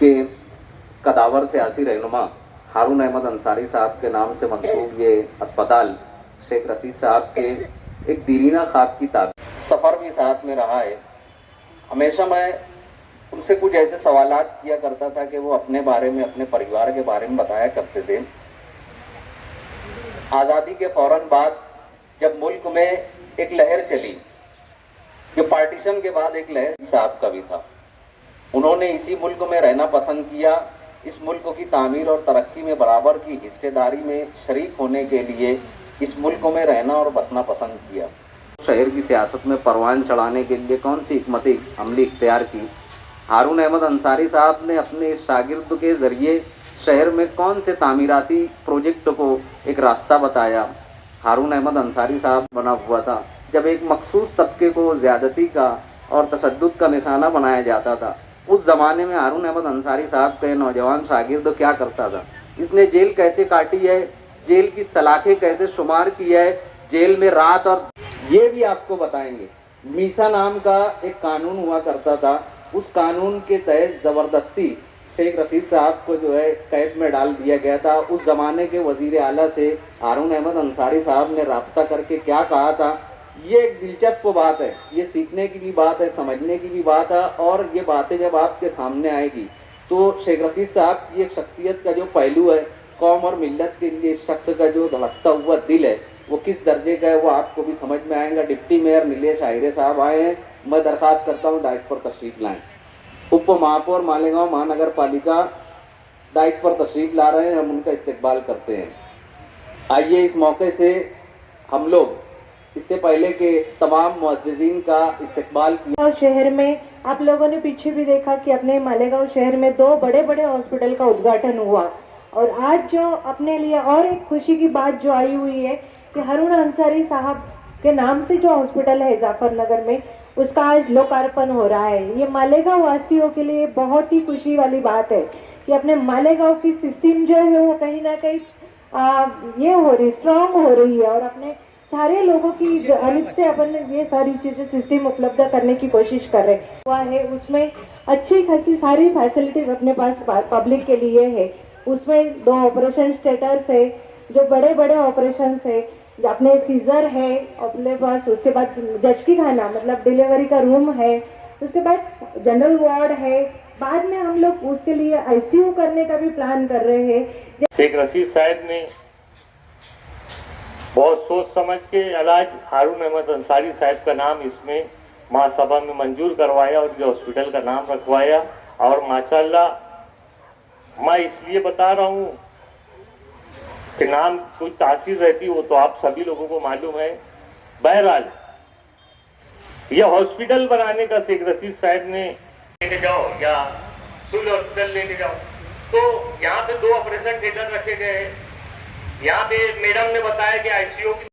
के कदावर सियासी रहनुमा हारून अहमद अंसारी साहब के नाम से मंसूब ये अस्पताल शेख रशीद साहब के एक दीरीना ख्वाब की ताबीर सफ़र भी साथ में रहा है। हमेशा मैं उनसे कुछ ऐसे सवालात किया करता था कि वो अपने बारे में, अपने परिवार के बारे में बताया करते थे। आज़ादी के फौरन बाद जब मुल्क में एक लहर चली, जो पार्टीशन के बाद एक लहर साहब का भी था, उन्होंने इसी मुल्क में रहना पसंद किया। इस मुल्क की तामीर और तरक्की में बराबर की हिस्सेदारी में शरीक होने के लिए इस मुल्क में रहना और बसना पसंद किया। शहर की सियासत में परवान चढ़ाने के लिए कौन सी हिकमत अमली इख्तियार की? हारून अहमद अंसारी साहब ने अपने शागिर्द के ज़रिए शहर में कौन से तामीराती प्रोजेक्ट को एक रास्ता बताया? हारून अहमद अंसारी साहब बना हुआ था जब एक मखसूस तबके को ज़्यादती का और तशद्दुद का निशाना बनाया जाता था। उस ज़माने में हारून अहमद अंसारी साहब के नौजवान शागिर्द क्या करता था? इसने जेल कैसे काटी है, जेल की सलाखें कैसे शुमार की है, जेल में रात, और ये भी आपको बताएंगे। मीसा नाम का एक कानून हुआ करता था, उस कानून के तहत ज़बरदस्ती शेख रशीद साहब को जो है कैद में डाल दिया गया था। उस ज़माने के वज़ीर आला से हारून अहमद अंसारी साहब ने राब्ता करके क्या कहा था, ये एक दिलचस्प बात है, ये सीखने की भी बात है, समझने की भी बात है। और ये बातें जब आपके सामने आएगी तो शेख रशीद साहब की एक शख्सियत का जो पहलू है, कौम और मिल्लत के लिए इस शख्स का जो धड़कता हुआ दिल है वो किस दर्जे का है, वो आपको भी समझ में आएगा। डिप्टी मेयर नीलेश आहिरे साहब आए हैं, मैं दरख्वास्त करता हूँ डाइस पर तशरीफ लाएँ। उप महापौर मालेगांव महानगर पालिका डाइस पर तशरीफ ला रहे हैं, हम उनका इस्तकबाल करते हैं। आइए इस मौके से हम लोग इससे पहले के तमाम मुअज़्ज़िज़ीन का इस्तकबाल किया। और शहर में आप लोगों ने पीछे भी देखा कि अपने मालेगांव शहर में 2 बड़े बड़े हॉस्पिटल का उद्घाटन हुआ। और आज जो अपने लिए और एक खुशी की बात जो आई हुई है कि हारून अंसारी साहब के नाम से जो हॉस्पिटल है जाफरनगर में, उसका आज लोकार्पण हो रहा है। ये मालेगांव वासियों के लिए बहुत ही खुशी वाली बात है कि अपने मालेगांव की सिस्टम जो है वो कहीं ना कहीं ये हो रही, स्ट्रांग हो रही है। और अपने सारे लोगों की हेल्प से अपन ये सारी चीजें सिस्टम उपलब्ध करने की कोशिश कर रहे हुआ है। उसमें अच्छी खासी सारी फैसिलिटीज अपने पास पब्लिक के लिए है। उसमें 2 ऑपरेशन थिएटर्स है, जो बड़े बड़े ऑपरेशन है, अपने सीजर है अपने पास, उसके बाद जज की खाना मतलब डिलीवरी का रूम है, उसके बाद जनरल वार्ड है। बाद में हम लोग उसके लिए आईसीयू करने का भी प्लान कर रहे हैं। शेख रशीद साहब ने बहुत सोच समझ के अलाज हारून अहमद अंसारी साहब का नाम इसमें महासभा में मंजूर करवाया और ये हॉस्पिटल का नाम रखवाया। और माशाल्लाह मैं इसलिए बता रहा हूँ कि नाम कोई तासीर रहती वो तो आप सभी लोगों को मालूम है। बहरहाल यह हॉस्पिटल बनाने का शेख रशीद साहब ने लेके जाओ या सिविल हॉस्पिटल लेके जाओ, तो यहाँ पे 2 ऑपरेशन थिएटर रखे गए। यहाँ पे मैडम ने बताया कि आईसीयू की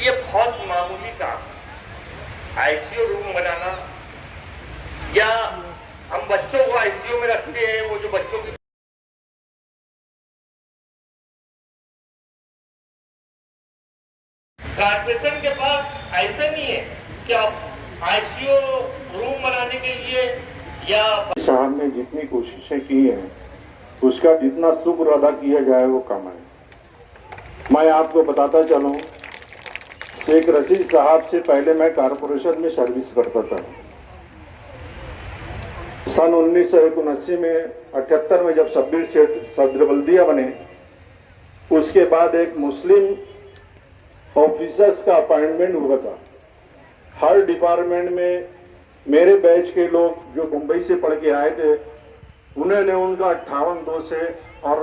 ये बहुत मामूली काम, आईसीयू रूम बनाना, या हम बच्चों को आईसीयू में रखते हैं, वो जो बच्चों की कॉर्पोरेशन के पास ऐसा नहीं है कि आप आईसीयू रूम बनाने के लिए या साहब ने जितनी कोशिशें की हैं उसका जितना शुक्र अदा किया जाए वो कम है। मैं आपको बताता चलूं, शेख रशीद साहब से पहले मैं कॉरपोरेशन में सर्विस करता था। सन 1979 में 78 में जब शब्बीर सेठ सदर बल्दिया बने, उसके बाद एक मुस्लिम ऑफिसर्स का अपॉइंटमेंट हुआ था। हर डिपार्टमेंट में मेरे बैच के लोग जो मुंबई से पढ़ के आए थे, उन्होंने उनका 58-2 से और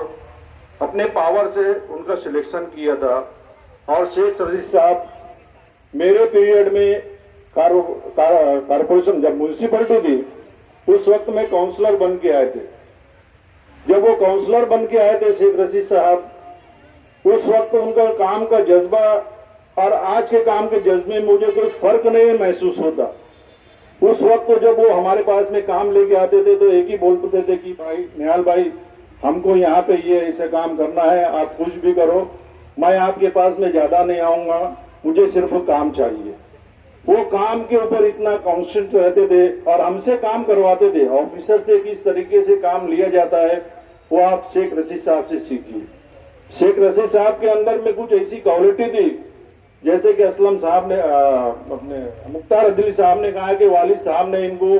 अपने पावर से उनका सिलेक्शन किया था। और शेख रशीद साहब मेरे पीरियड में कॉरपोरेशन जब म्यूनसिपलिटी थी, उस वक्त में काउंसलर बन के आए थे। जब वो काउंसलर बन के आए थे शेख रशीद साहब, उस वक्त उनका काम का जज्बा और आज के काम के जज्बे में मुझे कोई फर्क नहीं महसूस होता। उस वक्त जब वो हमारे पास में काम लेके आते थे तो एक ही बोलते थे कि भाई निहाल भाई, हमको यहाँ पे ये ऐसे काम करना है, आप कुछ भी करो, मैं आपके पास में ज्यादा नहीं आऊंगा, मुझे सिर्फ काम चाहिए। वो काम के ऊपर इतना कॉन्स्टेंट रहते थे और हमसे काम करवाते थे। ऑफिसर से किस तरीके से काम लिया जाता है वो आप शेख रशीद साहब से सीखिए। शेख रशीद साहब के अंदर में कुछ ऐसी क्वालिटी थी, जैसे कि असलम साहब ने अपने मुख्तार अदली साहब ने कहा कि वालिद साहब ने इनको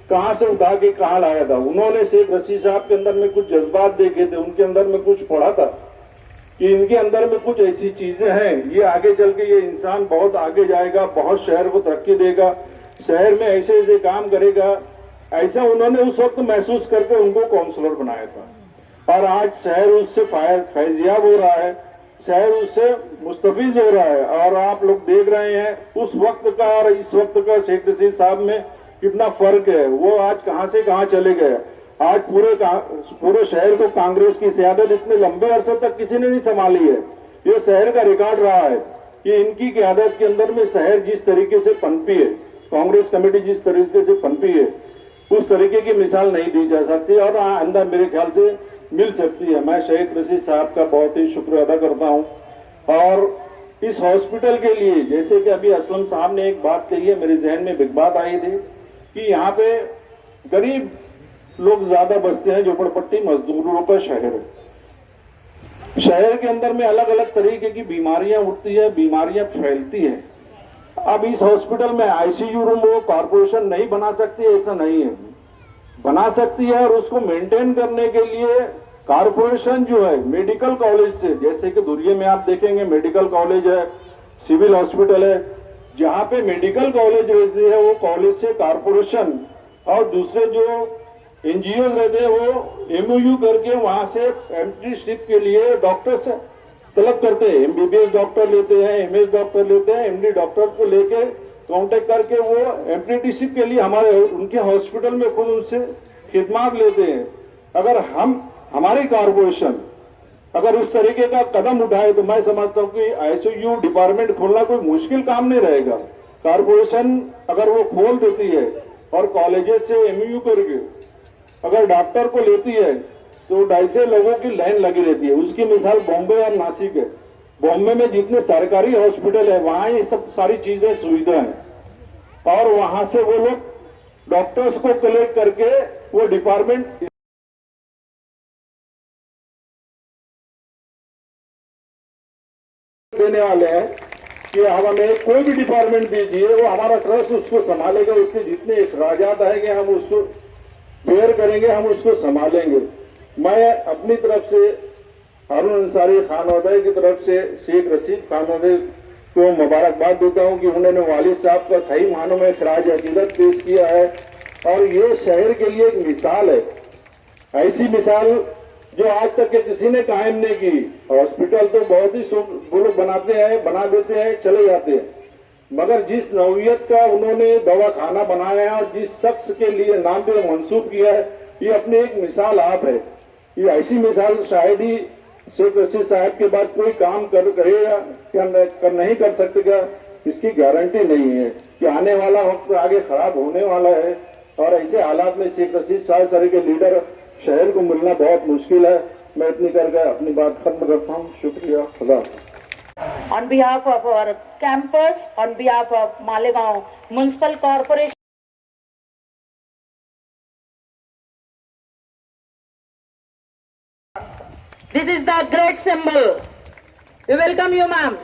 कहां से उठा के कहां लाया था। उन्होंने शेख रशीद साहब के अंदर में कुछ जज्बात देखे थे, उनके अंदर में कुछ पढ़ा था कि इनके अंदर में कुछ ऐसी चीजें हैं, ये आगे चल के ये इंसान बहुत आगे जाएगा, बहुत शहर को तरक्की देगा, शहर में ऐसे ऐसे काम करेगा। ऐसा उन्होंने उस वक्त महसूस करके उनको काउंसलर बनाया था। और आज शहर उससे फैजियाब हो रहा है, शहर उससे मुस्तफिज हो रहा है। और आप लोग देख रहे हैं उस वक्त का और इस वक्त का शेख रशीद साहब में कितना फर्क है। वो आज कहां से कहां चले गए। आज पूरे शहर को कांग्रेस की क़यादत इतने लंबे अरसे तक किसी ने नहीं संभाली है। ये शहर का रिकॉर्ड रहा है कि इनकी क़यादत के अंदर में शहर जिस तरीके से पनपी है, कांग्रेस कमेटी जिस तरीके से पनपी है, उस तरीके की मिसाल नहीं दी जा सकती और अंदर मेरे ख्याल से मिल सकती है। मैं शेख रशीद साहब का बहुत ही शुक्र अदा करता हूं। और इस हॉस्पिटल के लिए, जैसे कि अभी असलम साहब ने एक बात कही है, मेरे जहन में एक बात आई थी कि यहाँ पे गरीब लोग ज्यादा बसते हैं, झोपड़पट्टी मजदूरों का शहर है। शहर के अंदर में अलग अलग तरीके की बीमारियां उठती है, बीमारियां फैलती है। अब इस हॉस्पिटल में आईसीयू रूम वो कॉर्पोरेशन नहीं बना सकती, ऐसा नहीं है, बना सकती है। और उसको मेंटेन करने के लिए कॉर्पोरेशन जो है मेडिकल कॉलेज से, जैसे कि दुरिये में आप देखेंगे मेडिकल कॉलेज है, सिविल हॉस्पिटल है, जहां पे मेडिकल कॉलेज रहती है वो कॉलेज से कॉर्पोरेशन और दूसरे जो एनजीओ रहते हैं वो एमओयू करके वहां से एमडीशिप के लिए डॉक्टर से तलब करते हैं। एमबीबीएस डॉक्टर लेते हैं, एमएस डॉक्टर लेते हैं, एमडी डॉक्टर को लेके कांटेक्ट करके वो एमपीटीशिप के लिए हमारे उनके हॉस्पिटल में खुद उनसे खिदमत लेते हैं। अगर हमारी कॉर्पोरेशन अगर उस तरीके का कदम उठाए तो मैं समझता हूँ कि आईसीयू डिपार्टमेंट खोलना कोई मुश्किल काम नहीं रहेगा। कॉर्पोरेशन अगर वो खोल देती है और कॉलेजेस से एमयू करके अगर डॉक्टर को लेती है तो 250 लोगों की लाइन लगी रहती है। उसकी मिसाल बॉम्बे और नासिक है। बॉम्बे में जितने सरकारी हॉस्पिटल है वहां ये सब सारी चीजें सुविधा है और वहां से वो लोग डॉक्टर्स को कलेक्ट करके वो डिपार्टमेंट देने वाले हैं कि हमें कोई भी डिपार्टमेंट दीजिए, वो हमारा ट्रस्ट उसको संभालेगा, उसके जितने अखराजात आएंगे हम उसको बेयर करेंगे, हम उसको संभालेंगे। मैं अपनी तरफ से हारून अंसारी खानवादे की तरफ से शेख रशीद खानवादे को मुबारकबाद देता हूं कि उन्होंने वालिद साहब का सही मानों में खराज अकीदत पेश किया है और ये शहर के लिए एक मिसाल है, ऐसी मिसाल जो आज तक के किसी ने कायम नहीं की। हॉस्पिटल तो बहुत ही वो लोग बनाते हैं, बना देते हैं, चले जाते हैं, मगर जिस नौयत का उन्होंने दवाखाना बनाया है और जिस शख्स के लिए नाम पे मंसूब किया है, ये अपनी एक मिसाल आप है। ये ऐसी मिसाल शायद ही शेख रशीद साहब के बाद कोई काम करेगा या नहीं कर सकते क्या, इसकी गारंटी नहीं है कि आने वाला वक्त आगे खराब होने वाला है। और ऐसे हालात में शेख रशीद साहब तरह के लीडर शहर को मिलना बहुत मुश्किल है। मैं इतनी करके अपनी बात खत्म करता हूँ। शुक्रिया। खुदा। On behalf of our campus, on behalf of Malegaon Municipal Corporation, this is the great symbol. We welcome you, ma'am.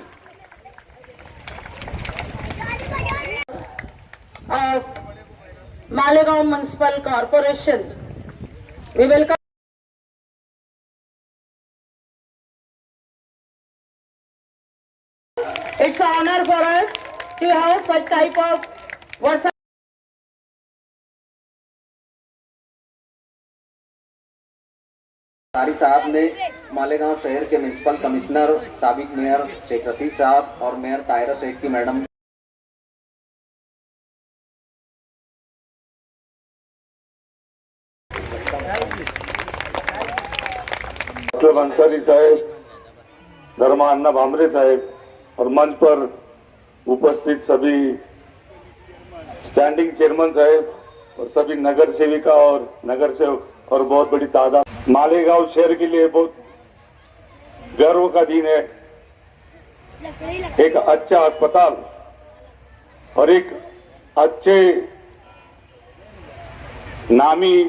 Of Malegaon Municipal Corporation, we welcome. It's an honor for us to have such type of person. तारी साहब ने मालेगांव शहर के municipal commissioner, साबिक mayor Sheikh Rashid साहब और mayor Tahira Sheikh की madam doctor Ansari साहब, धर्मा अन्ना भामरे साहब और मंच पर उपस्थित सभी स्टैंडिंग चेयरमैन साहब और सभी नगर सेविका और नगर सेवक और बहुत बड़ी तादाद, मालेगांव शहर के लिए बहुत गर्व का दिन है। एक अच्छा अस्पताल और एक अच्छे नामी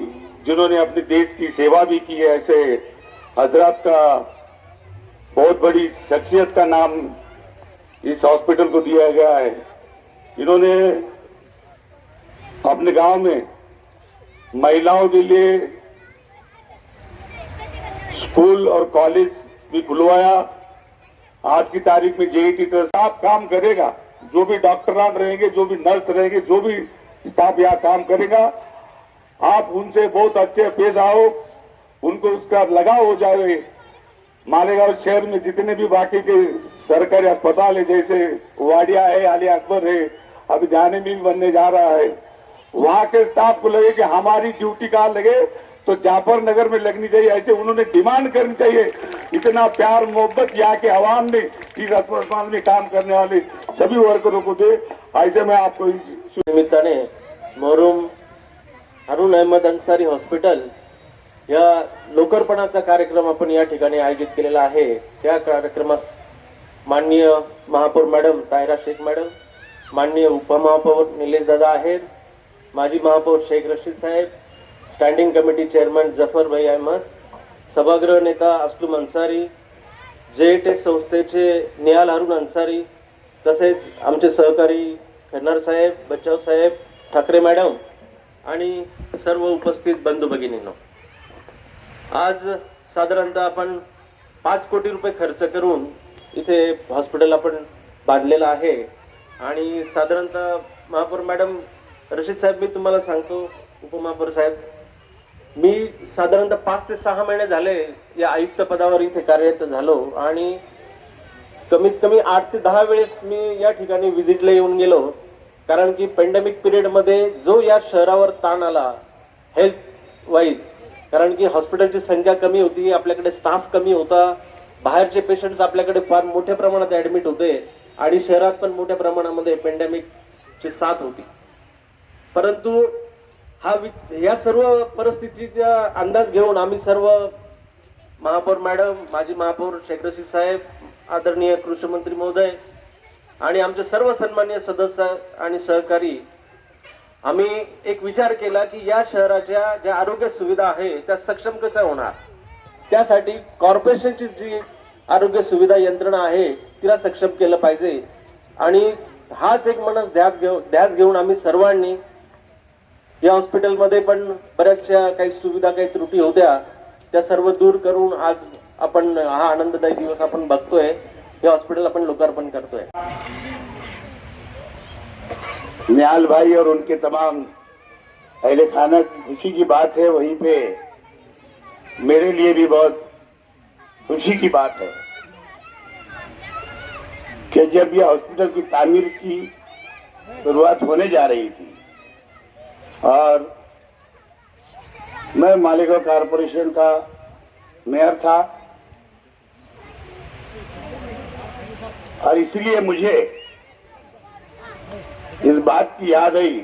जिन्होंने अपने देश की सेवा भी की है, ऐसे हजरत का बहुत बड़ी शख्सियत का नाम इस हॉस्पिटल को दिया गया है। इन्होंने अपने गांव में महिलाओं के लिए स्कूल और कॉलेज भी खुलवाया। आज की तारीख में जेईटी ट्रस्ट आप काम करेगा, जो भी डॉक्टरान रहेंगे, जो भी नर्स रहेंगे, जो भी स्टाफ यहाँ काम करेगा, आप उनसे बहुत अच्छे पेश आओ, उनको उसका लगाव हो जाए। मालेगांव शहर में जितने भी बाकी के सरकारी अस्पताल है, जैसे वाडिया है, आलिया अकबर है, अभी जाने में भी बनने जा रहा है, वहां के स्टाफ को लगे कि हमारी ड्यूटी कहाँ लगे तो जाफर नगर में लगनी चाहिए, ऐसे उन्होंने डिमांड करनी चाहिए। इतना प्यार मोहब्बत यहाँ के अवाम ने इस अस्पताल में काम करने वाले सभी वर्करों को दे। ऐसे में आपको निमित्ताने मरहूम हारून अहमद अन्सारी हॉस्पिटल या लोकार्पणाचा कार्यक्रम आपण या ठिकाणी आयोजित केलेला आहे। त्या कार्यक्रमास माननीय महापौर मॅडम ताहिरा शेख मॅडम, माननीय उपमहापौर निलेश दादा आहेत, माजी महापौर शेख रशीद साहेब, स्टँडिंग कमिटी चेअरमन जफर भाई अहमद, सभागृह नेता असलम अन्सारी, जेएटएस संस्थेचे निहाल हारून अन्सारी, तसेच आमचे सहकारी खन्नार साहेब, बच्चाव साहेब, ठाकरे मॅडम आणि सर्व उपस्थित बंधू भगिनींनो, आज साधारणतः आपण 5 कोटी रुपये खर्च करून इथे हॉस्पिटल आपण बांधलेलं आहे। आणि साधारणतः महापौर मॅडम रशीद साहेब, मी तुम्हाला सांगतो, उपमहापौर साहेब, मी साधारणतः 5 ते 6 महिने झाले या आयुक्त पदावर इथे कार्यरत झालो आणि कमीत कमी 8 ते 10 वेळेस मी या ठिकाणी व्हिजिटला येऊन गेलो। कारण की पॅन्डेमिक पिरियड मध्ये जो या शहरावर ताण आला हेल्थ वाईज, कारण की हॉस्पिटलची संख्या कमी होती, आपल्याकडे स्टाफ कमी होता, बाहेरचे पेशंट्स आपल्याकडे फार मोठ्या प्रमाणात ऍडमिट होते आणि शहरात पण मोठ्या प्रमाणामध्ये पॅन्डेमिकची साथ होती। परंतु या सर्व परिस्थितीचा अंदाज घेऊन आम्ही सर्व महापौर मॅडम, माजी महापौर शेख रशीद साहेब, आदरणीय कृषी मंत्री महोदय आणि आमचे सर्व सन्माननीय सदस्य आणि सहकारी, आम्ही एक विचार केला की या शहराच्या ज्या आरोग्य सुविधा आहे त्या सक्षम कशा होणार, त्यासाठी कॉर्पोरेशनची जी आरोग्य सुविधा यंत्रणा आहे तिला सक्षम केलं पाहिजे। आणि हाच एक मनस ध्यास घेऊन आम्ही सर्वांनी या हॉस्पिटलमध्ये पण बऱ्याचशा काही सुविधा, काही त्रुटी होत्या, त्या सर्व दूर करून आज आपण हा आनंददायी दिवस आपण बघतोय, हे हॉस्पिटल अपन लोकार्पण करते हैं। निहाल भाई और उनके तमाम अहले खाना की खुशी की बात है, वहीं पे मेरे लिए भी बहुत खुशी की बात है कि जब यह हॉस्पिटल की तामीर की शुरुआत होने जा रही थी और मैं मालेगांव कारपोरेशन का मेयर था, और इसलिए मुझे इस बात की याद आई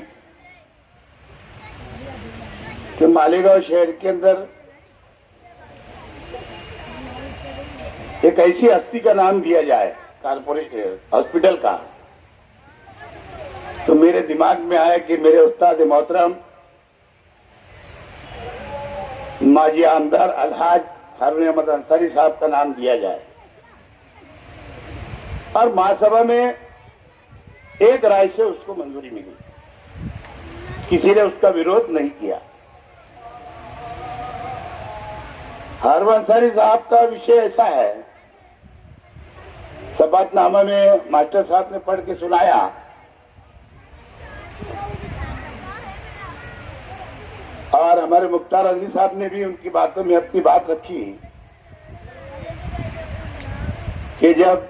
कि मालेगांव शहर के अंदर एक ऐसी हस्ती का नाम दिया जाए कारपोरेट हॉस्पिटल का। तो मेरे दिमाग में आया कि मेरे उस्ताद मोहतरम माजी आमदार अलहाज हारून अहमद अंसारी साहब का नाम दिया जाए। और महासभा में एक राय से उसको मंजूरी मिली, किसी ने उसका विरोध नहीं किया। हारून अंसारी साहब का विषय ऐसा है, शपथनामा में मास्टर साहब ने पढ़ के सुनाया, और हमारे मुख्तार अली साहब ने भी उनकी बातों में अपनी बात रखी कि जब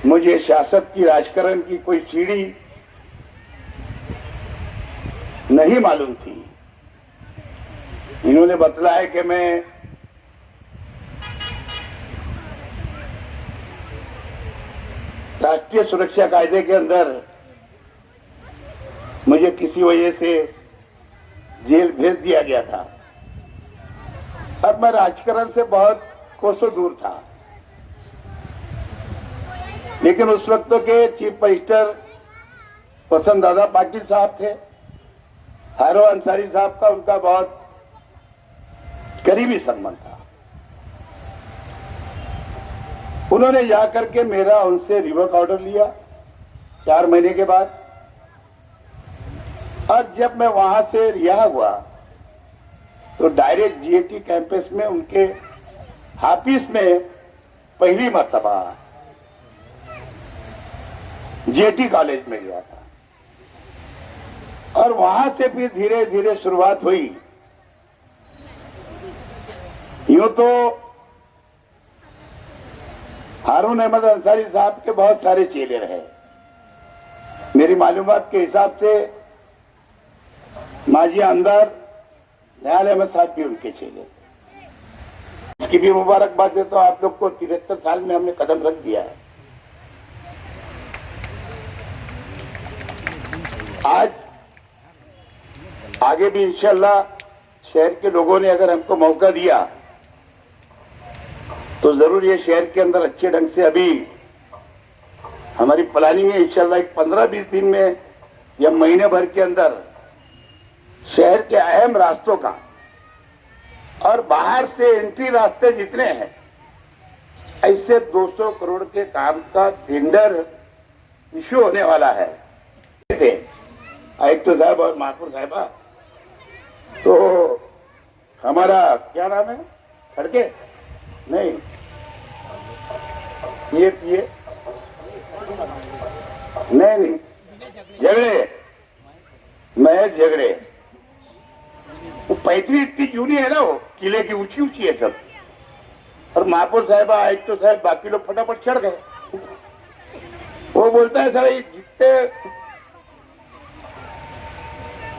मुझे सियासत की, राजकारण की कोई सीढ़ी नहीं मालूम थी, इन्होंने बतलाया कि मैं राष्ट्रीय सुरक्षा कायदे के अंदर मुझे किसी वजह से जेल भेज दिया गया था। अब मैं राजकारण से बहुत कोसों दूर था, लेकिन उस वक्त के चीफ मिनिस्टर पसंद दादा पाटिल साहब थे। हारून अंसारी साहब का उनका बहुत करीबी संबंध था। उन्होंने जाकर के मेरा उनसे रिवर्क ऑर्डर लिया 4 महीने के बाद, और जब मैं वहां से रिहा हुआ तो डायरेक्ट जीएटी कैंपस में उनके ऑफिस में पहली मर्तबा जीएटी कॉलेज में गया था। और वहां से फिर धीरे धीरे शुरुआत हुई। यूं तो हारून अहमद अंसारी साहब के बहुत सारे चेले रहे। मेरी मालूमात के हिसाब से माजी आमदार दयाल अहमद साहब भी उनके चेले। इसकी भी मुबारकबाद देता हूं आप लोग को। 73 साल में हमने कदम रख दिया है। आज आगे भी इंशाअल्लाह शहर के लोगों ने अगर हमको मौका दिया तो जरूर ये शहर के अंदर अच्छे ढंग से, अभी हमारी प्लानिंग है इंशाअल्लाह एक 15-20 दिन में या महीने भर के अंदर शहर के अहम रास्तों का और बाहर से एंट्री रास्ते जितने हैं ऐसे 200 करोड़ के काम का टेंडर इश्यू होने वाला है। आयुक्त साहब और महापौर साहिबा, तो हमारा क्या नाम है खड़के नहीं ये नहीं झगड़े, मैं झगड़े, वो पैतरी इतनी जूनी है ना, वो किले की ऊंची ऊंची है सब। और महापौर साहिबा, आयुक्त साहब, बाकी लोग फटाफट चढ़ गए। वो बोलता है सर जितने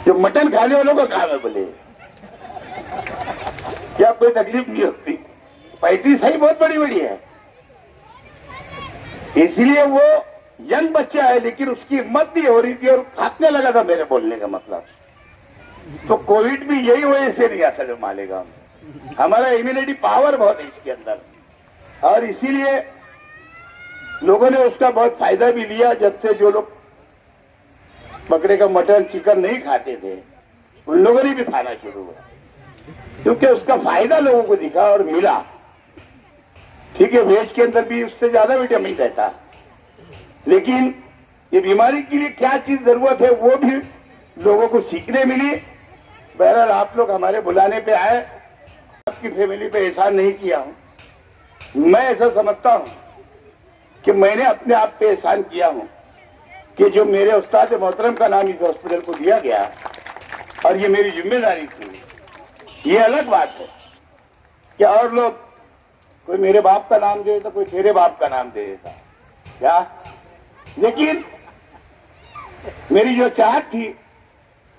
जो मटन खाने वालों का काम है, बोले क्या कोई तकलीफ नहीं होती। पैतरी सही बहुत बड़ी बड़ी है, इसलिए वो यंग बच्चा है लेकिन उसकी हिम्मत नहीं हो रही थी और भागने लगा था मेरे बोलने का मतलब। तो कोविड भी यही वजह से नहीं आता जो मालेगांव में। हमारा इम्यूनिटी पावर बहुत है इसके अंदर, और इसीलिए लोगों ने उसका बहुत फायदा भी लिया। जब से जो लोग बकरे का मटन चिकन नहीं खाते थे उन लोगों ने भी खाना शुरू हुआ, क्योंकि उसका फायदा लोगों को दिखा और मिला। ठीक है, वेज के अंदर भी उससे ज्यादा विटामिन रहता, लेकिन ये बीमारी के लिए क्या चीज जरूरत है वो भी लोगों को सीखने मिली। बहरहाल आप लोग हमारे बुलाने पे आए, आपकी फैमिली पे एहसान नहीं किया हूं। मैं ऐसा समझता हूं कि मैंने अपने आप पे एहसान किया हूं कि जो मेरे उस्ताद मोहतरम का नाम इस हॉस्पिटल को दिया गया और ये मेरी जिम्मेदारी थी। ये अलग बात है कि और लोग, कोई मेरे बाप का नाम दे देता, कोई तेरे बाप का नाम दे देता क्या, लेकिन मेरी जो चाहत थी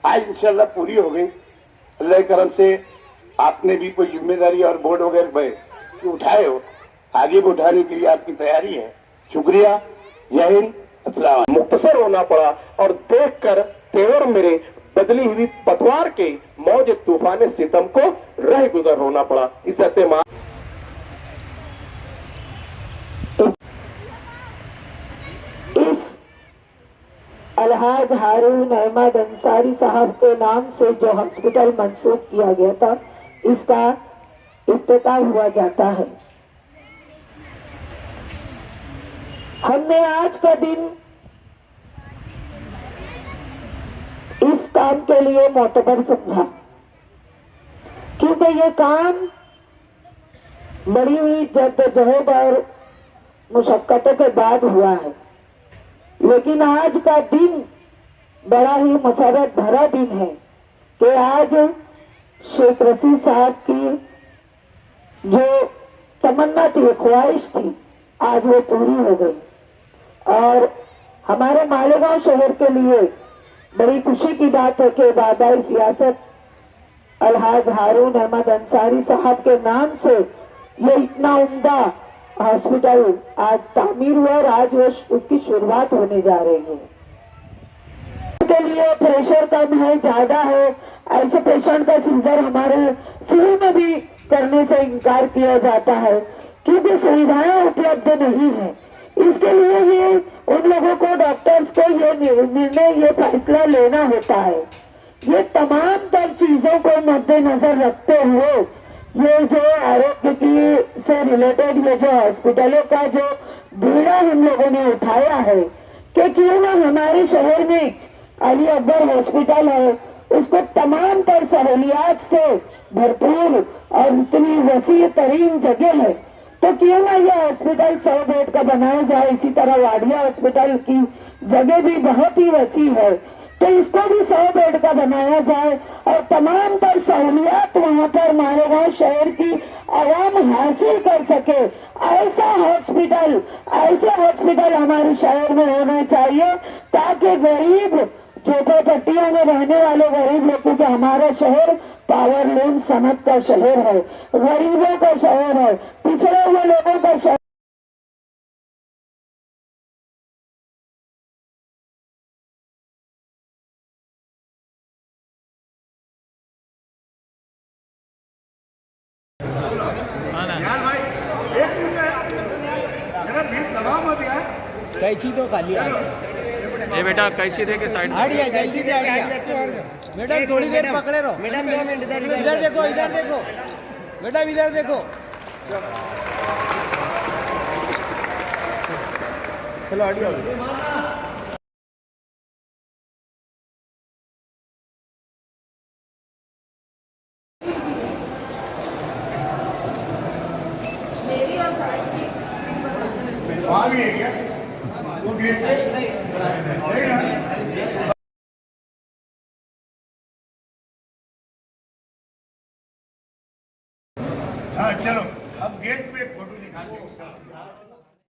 आज इंशाल्लाह पूरी हो गई। अल्लाह के करम से आपने भी कोई जिम्मेदारी और बोर्ड वगैरह उठाए हो, आगे बढ़ाने के लिए आपकी तैयारी है। शुक्रिया, जय हिंद, अस्सलाम। मुख्तसर होना पड़ा और देखकर तेवर मेरे बदली हुई पतवार के मौज तूफान सितम को रह गुजर होना पड़ा। इज्जत मां इस अलहाज हारून अहमद अंसारी साहब के नाम से जो हॉस्पिटल मंसूब किया गया था, इसका इफ्तिताह हुआ जाता है। हमने आज का दिन इस काम के लिए मोतबर समझा, क्योंकि ये काम बड़ी हुई जद्दोजहद और मुशक्कतों के बाद हुआ है। लेकिन आज का दिन बड़ा ही मसरत भरा दिन है कि आज शेख रशीद साहब की जो तमन्ना थी, ख्वाहिश थी, आज वो पूरी हो गई। और हमारे मालेगांव शहर के लिए बड़ी खुशी की बात है कि बाबाई सियासत अलहाज हारून अहमद अंसारी साहब के नाम से ये इतना उम्दा हॉस्पिटल आज तामीर हुआ और आज वो उसकी शुरुआत होने जा रही है। के लिए प्रेशर कम है, ज्यादा है, ऐसे पेशेंट का सीजर हमारे सिविल में भी करने से इनकार किया जाता है क्योंकि सुविधाएं उपलब्ध नहीं है। इसके लिए ही उन लोगों को, डॉक्टर्स को ये निर्णय, ये फैसला लेना होता है। ये तमाम तर चीजों को मद्देनजर रखते हुए ये जो आरोग्य की से रिलेटेड ये जो हॉस्पिटलों का जो बीड़ा हम लोगों ने उठाया है कि क्यों ना हमारे शहर में अली अकबर हॉस्पिटल है, उसको तमाम तर सहूलियात से भरपूर और इतनी वसी तरीन जगह है, तो क्यों ना ये हॉस्पिटल 100 बेड का बनाया जाए। इसी तरह वाडिया हॉस्पिटल की जगह भी बहुत ही वसी है, तो इसको भी 100 बेड का बनाया जाए और तमाम तर सहूलियात वहाँ पर मालेगांव शहर की आवाम हासिल कर सके। ऐसा हॉस्पिटल हमारे शहर में होना चाहिए ताकि गरीब झोपड़पट्टियों में रहने वाले गरीब लोगों के, हमारा शहर पावर लूम सनत का शहर है, गरीबों का शहर है, पिछड़े हुए लोगों का शहर। कैची तो खाली है। ये बेटा कैची दे के साइड हट गया, कैची दे, मैडम थोड़ी देर पकड़े रहो। मैडम इधर देखो, इधर देखो मैडम, इधर देखो। चलो हटियो। मेरी और साइड की वहाँ भी है क्या? वो गेट से